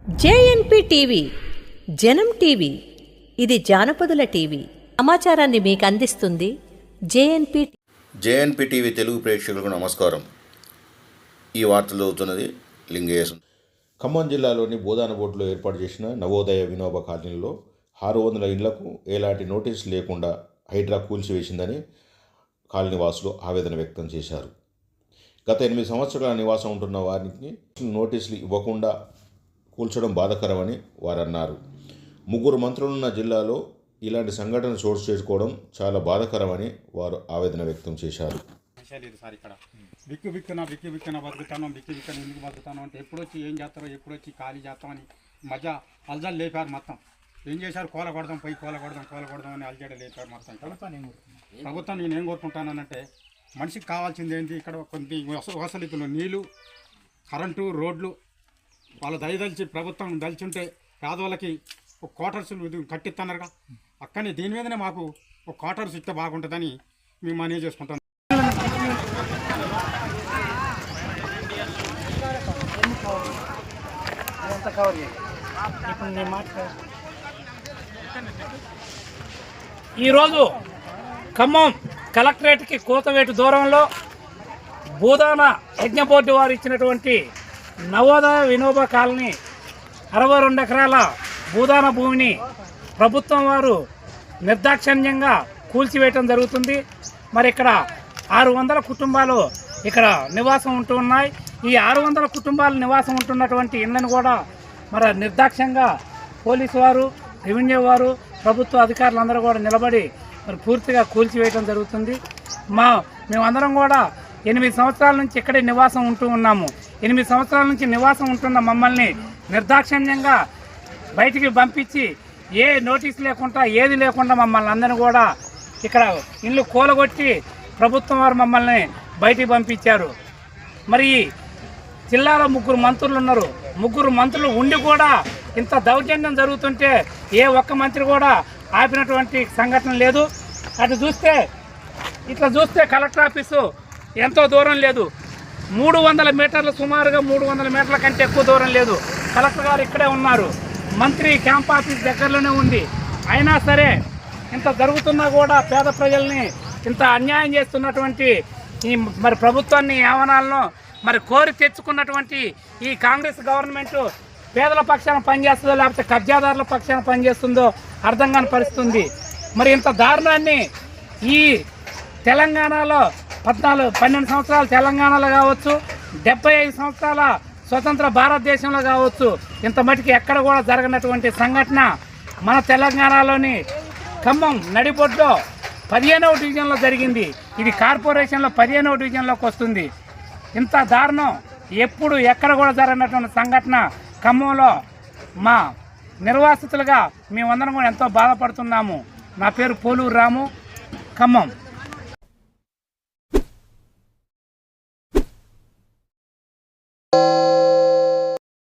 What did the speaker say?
జేఎన్పీ TV జనం TV ఇది జానపదుల TV. సమాచారాన్ని మీకు అందిస్తుంది జేఎన్పీ టీవీ తెలుగు ప్రేక్షకులకు నమస్కారం. ఈ వార్తలు చదువుతున్నది లింగయ్య. ఖమ్మం జిల్లాలోని బోధానబోర్డులో ఏర్పాటు చేసిన నవోదయ వినోబ కాలనీలో 600 ఇళ్లకు ఎలాంటి నోటీసు లేకుండా హైడ్రా కూల్చివేసిందని కాలనీ వాసులు ఆవేదన వ్యక్తం చేశారు. గత 8 సంవత్సరాల నివాసం ఉంటున్న వారికి నోటీసులు ఇవ్వకుండా కూల్చడం బాధాకరమని వారు అన్నారు. 3 మంత్రులున్న జిల్లాలో ఇలాంటి సంఘటన చోటు చేసుకోవడం చాలా బాధాకరమని వారు ఆవేదన వ్యక్తం చేశారు. సార్ ఇక్కడ బిక్కు బిక్కున బతుకుతాను, ఎందుకు బతుకుతాను అంటే ఎప్పుడొచ్చి ఏం చేస్తారో, ఎప్పుడొచ్చి ఖాళీ చేస్తామని మధ్య అల్జాలు లేపారు. మొత్తం ఏం చేశారు, కోల కొడదాం అని అల్జాడ లేపారు మొత్తం. ప్రభుత్వం నేను ఏం కోరుకుంటానంటే మనిషికి కావాల్సింది ఏంటి, ఇక్కడ కొన్ని వసతులు నీళ్ళు, కరెంటు, రోడ్లు వాళ్ళు దయదలిచి ప్రభుత్వం దలిచుంటే పేదవాళ్ళకి ఒక క్వార్టర్స్ కట్టిస్తున్నారుగా. అక్కడనే దీని మీదనే మాకు ఒక క్వార్టర్స్ ఇస్తే బాగుంటుందని మేము మనీ చేసుకుంటాం. ఈరోజు ఖమ్మం కలెక్టరేట్కి కూతవేటు దూరంలో భూదాన యజ్ఞ బోర్డు వారు ఇచ్చినటువంటి నవోదయ వినోబ కాలనీ 62 ఎకరాల భూదాన భూమిని ప్రభుత్వం వారు నిర్దాక్షిణ్యంగా కూల్చివేయటం జరుగుతుంది. మరి ఇక్కడ 600 కుటుంబాలు ఇక్కడ నివాసం ఉంటూ ఉన్నాయి. ఈ 600 కుటుంబాలు నివాసం ఉంటున్నటువంటి ఇళ్లను కూడా మరి నిర్దాక్ష్యంగా పోలీసు వారు, రెవెన్యూ వారు, ప్రభుత్వ అధికారులందరూ కూడా నిలబడి మరి పూర్తిగా కూల్చివేయటం జరుగుతుంది. మేమందరం కూడా 8 సంవత్సరాల నుంచి ఇక్కడే నివాసం ఉంటూ ఉన్నాము. 8 సంవత్సరాల నుంచి నివాసం ఉంటున్న మమ్మల్ని నిర్దాక్షిణ్యంగా బయటికి పంపించి ఏ నోటీసు లేకుండా ఏది లేకుండా మమ్మల్ని అందరినీ కూడా ఇక్కడ ఇల్లు కూలగొట్టి ప్రభుత్వం వారు మమ్మల్ని బయటికి పంపించారు. మరి జిల్లాలో 3 మంత్రులు ఉన్నారు. 3 మంత్రులు ఉండి కూడా ఇంత దౌర్జన్యం జరుగుతుంటే ఏ ఒక్క మంత్రి కూడా ఆపినటువంటి సంఘటన లేదు. ఇట్లా చూస్తే కలెక్టర్ ఆఫీసు ఎంతో దూరం లేదు, 300 మీటర్లు, సుమారుగా 300 మీటర్ల కంటే ఎక్కువ దూరం లేదు. కలెక్టర్ గారు ఇక్కడే ఉన్నారు. మంత్రి క్యాంప్ ఆఫీస్ దగ్గరలోనే ఉంది. అయినా సరే ఇంత జరుగుతున్నా కూడా పేద ప్రజల్ని ఇంత అన్యాయం చేస్తున్నటువంటి ఈ మరి ప్రభుత్వాన్ని యావనాలను మరి కోరి తెచ్చుకున్నటువంటి ఈ కాంగ్రెస్ గవర్నమెంట్ పేదల పక్షాన పనిచేస్తుందో లేకపోతే కబ్జాదారుల పక్షాన పనిచేస్తుందో అర్థం కాని పరిస్థితుంది. మరి ఇంత దారుణాన్ని ఈ తెలంగాణలో 12 సంవత్సరాలు తెలంగాణలో కావచ్చు, 75 సంవత్సరాల స్వతంత్ర భారతదేశంలో కావచ్చు, ఇంత మటుకు ఎక్కడ కూడా జరగనటువంటి సంఘటన మన తెలంగాణలోని ఖమ్మం నడిబొడ్లో 15వ డివిజన్లో జరిగింది. ఇది కార్పొరేషన్లో 15వ డివిజన్లోకి వస్తుంది. ఇంత దారుణం ఎప్పుడు ఎక్కడ కూడా జరగనటువంటి సంఘటన ఖమ్మంలో మా నిర్వాసితులుగా మేమందరం కూడా ఎంతో బాధపడుతున్నాము. నా పేరు పోలూరు రాము, ఖమ్మం.